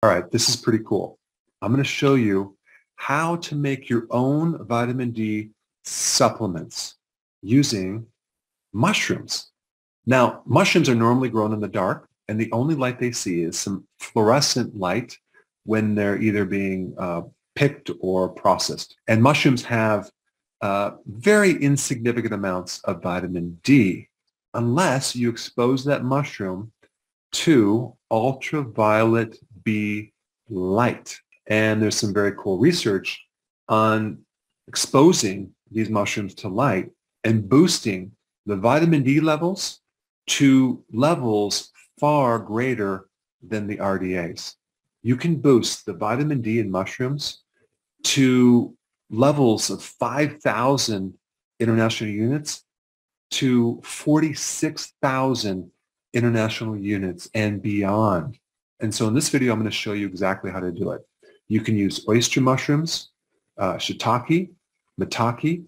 All right, this is pretty cool. I'm going to show you how to make your own vitamin D supplements using mushrooms. Now, mushrooms are normally grown in the dark, and the only light they see is some fluorescent light when they're either being picked or processed. And mushrooms have very insignificant amounts of vitamin D unless you expose that mushroom to ultraviolet B light. And there's some very cool research on exposing these mushrooms to light and boosting the vitamin D levels to levels far greater than the RDAs. You can boost the vitamin D in mushrooms to levels of 5,000 international units to 46,000 international units and beyond. And so in this video, I'm going to show you exactly how to do it. You can use oyster mushrooms, shiitake, maitake,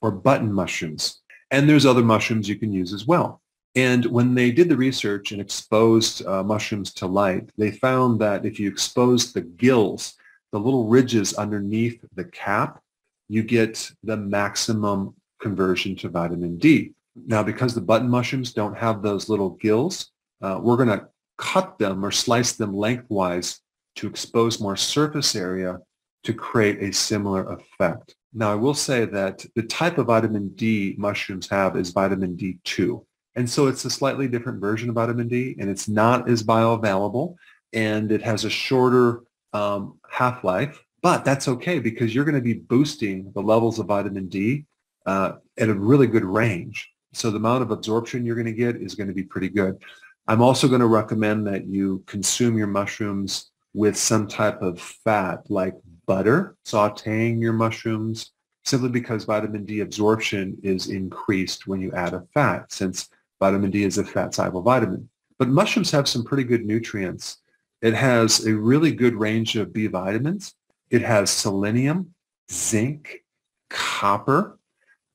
or button mushrooms. And there's other mushrooms you can use as well. And when they did the research and exposed mushrooms to light, they found that if you expose the gills, the little ridges underneath the cap, you get the maximum conversion to vitamin D. Now, because the button mushrooms don't have those little gills, we're going to cut them or slice them lengthwise to expose more surface area to create a similar effect. Now, I will say that the type of vitamin D mushrooms have is vitamin D2. And so it's a slightly different version of vitamin D, and it's not as bioavailable, and it has a shorter half-life. But that's okay because you're going to be boosting the levels of vitamin D at a really good range. So the amount of absorption you're going to get is going to be pretty good. I'm also going to recommend that you consume your mushrooms with some type of fat like butter, sauteing your mushrooms, simply because vitamin D absorption is increased when you add a fat, since vitamin D is a fat-soluble vitamin. But mushrooms have some pretty good nutrients. It has a really good range of B vitamins. It has selenium, zinc, copper.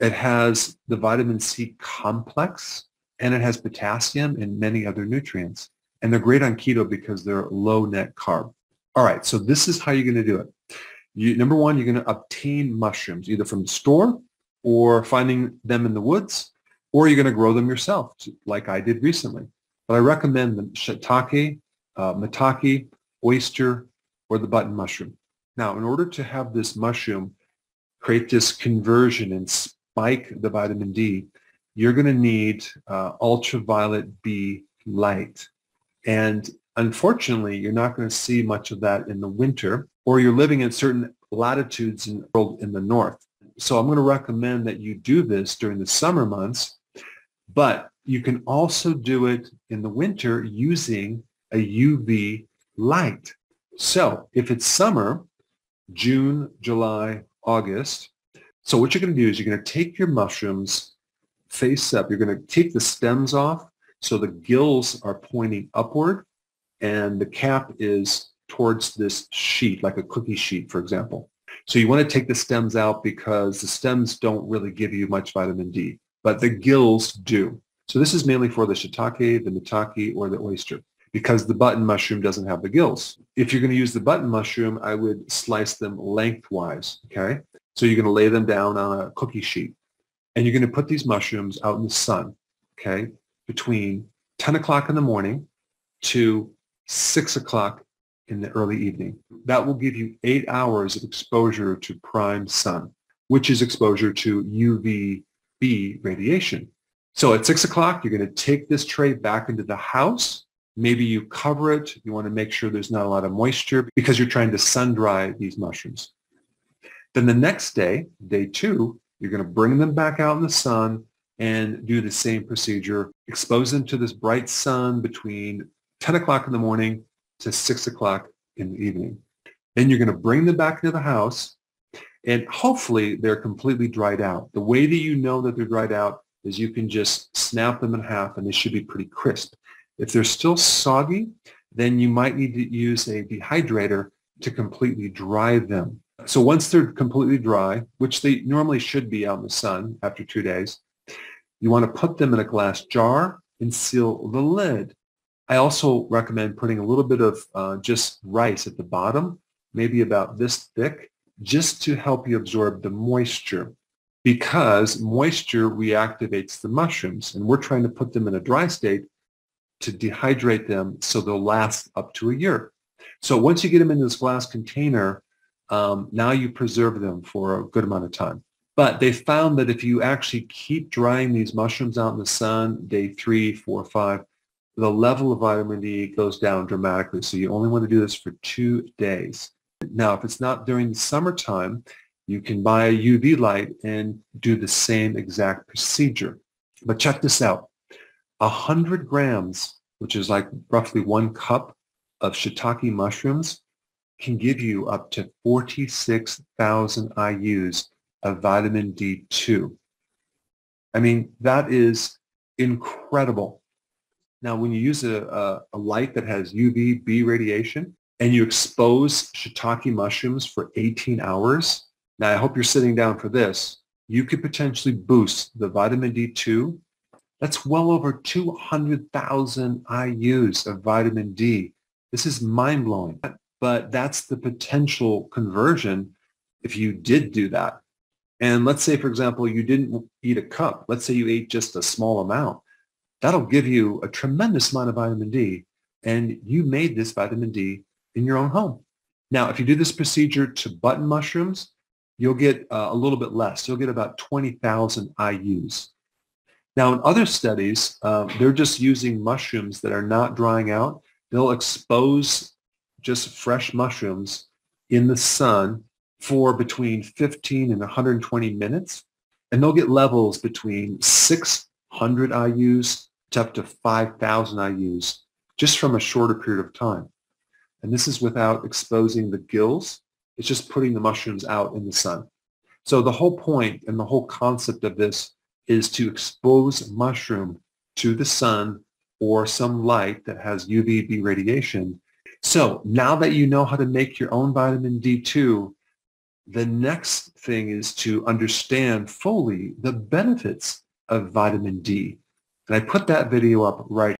It has the vitamin C complex, and it has potassium and many other nutrients. And they're great on keto because they're low net carb. All right, so this is how you're going to do it. Number one, you're going to obtain mushrooms either from the store or finding them in the woods, or you're going to grow them yourself, like I did recently. But I recommend the shiitake, maitake, oyster, or the button mushroom. Now, in order to have this mushroom create this conversion and spike the vitamin D, you're going to need ultraviolet B light. And unfortunately, you're not going to see much of that in the winter, or you're living in certain latitudes in the north. So I'm going to recommend that you do this during the summer months, but you can also do it in the winter using a UV light. So if it's summer, June, July, August, so what you're going to do is you're going to take your mushrooms face up. You're going to take the stems off so the gills are pointing upward and the cap is towards this sheet, like a cookie sheet, for example. So you want to take the stems out because the stems don't really give you much vitamin D, but the gills do. So this is mainly for the shiitake, the maitake, or the oyster, because the button mushroom doesn't have the gills. If you're going to use the button mushroom, I would slice them lengthwise, okay? So you're going to lay them down on a cookie sheet, and you're going to put these mushrooms out in the sun, okay, between 10 o'clock in the morning to 6 o'clock in the early evening. That will give you 8 hours of exposure to prime sun, which is exposure to UVB radiation. So at 6 o'clock, you're going to take this tray back into the house. Maybe you cover it. You want to make sure there's not a lot of moisture because you're trying to sun dry these mushrooms. Then the next day, day 2, you're going to bring them back out in the sun and do the same procedure. Expose them to this bright sun between 10 o'clock in the morning to 6 o'clock in the evening. Then you're going to bring them back into the house, and hopefully they're completely dried out. The way that you know that they're dried out is you can just snap them in half and they should be pretty crisp. If they're still soggy, then you might need to use a dehydrator to completely dry them. So once they're completely dry, which they normally should be out in the sun after 2 days, you want to put them in a glass jar and seal the lid. I also recommend putting a little bit of just rice at the bottom, maybe about this thick, just to help you absorb the moisture, because moisture reactivates the mushrooms, and we're trying to put them in a dry state to dehydrate them so they'll last up to a year. So once you get them in this glass container, now you preserve them for a good amount of time. But they found that if you actually keep drying these mushrooms out in the sun, day 3, 4, 5, the level of vitamin D goes down dramatically. So you only want to do this for 2 days. Now, if it's not during the summertime, you can buy a UV light and do the same exact procedure. But check this out. 100 grams, which is like roughly 1 cup of shiitake mushrooms, can give you up to 46,000 IUs of vitamin D2. I mean, that is incredible. Now, when you use a light that has UVB radiation and you expose shiitake mushrooms for 18 hours, now I hope you're sitting down for this, you could potentially boost the vitamin D2. That's well over 200,000 IUs of vitamin D. This is mind-blowing, but that's the potential conversion if you did do that. And let's say, for example, you didn't eat a cup. Let's say you ate just a small amount. That'll give you a tremendous amount of vitamin D, and you made this vitamin D in your own home. Now, if you do this procedure to button mushrooms, you'll get a little bit less. You'll get about 20,000 IUs. Now, in other studies, they're just using mushrooms that are not drying out. They'll expose just fresh mushrooms in the sun for between 15 and 120 minutes, and they'll get levels between 600 IUs to up to 5,000 IUs just from a shorter period of time. And this is without exposing the gills. It's just putting the mushrooms out in the sun. So the whole point and the whole concept of this is to expose mushroom to the sun or some light that has UVB radiation. So now that you know how to make your own vitamin D2, the next thing is to understand fully the benefits of vitamin D. And I put that video up right